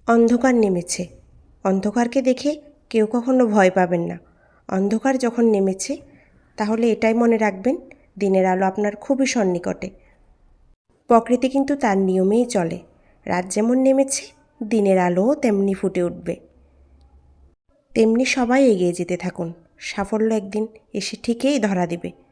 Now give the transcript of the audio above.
অন্ধকার নেমেছে। অন্ধকারকে দেখে কেউ কখনো ভয় পাবেন না। অন্ধকার যখন নেমেছে তাহলে এটাই মনে রাখবেন, দিনের আলো আপনার খুবই সন্নিকটে। প্রকৃতি কিন্তু তার নিয়মেই চলে। রাত যেমন নেমেছে, দিনের আলোও তেমনি ফুটে উঠবে। তেমনি সবাই এগিয়ে যেতে থাকুন। সাফল্য একদিন এসে ঠিকই ধরা দেবে।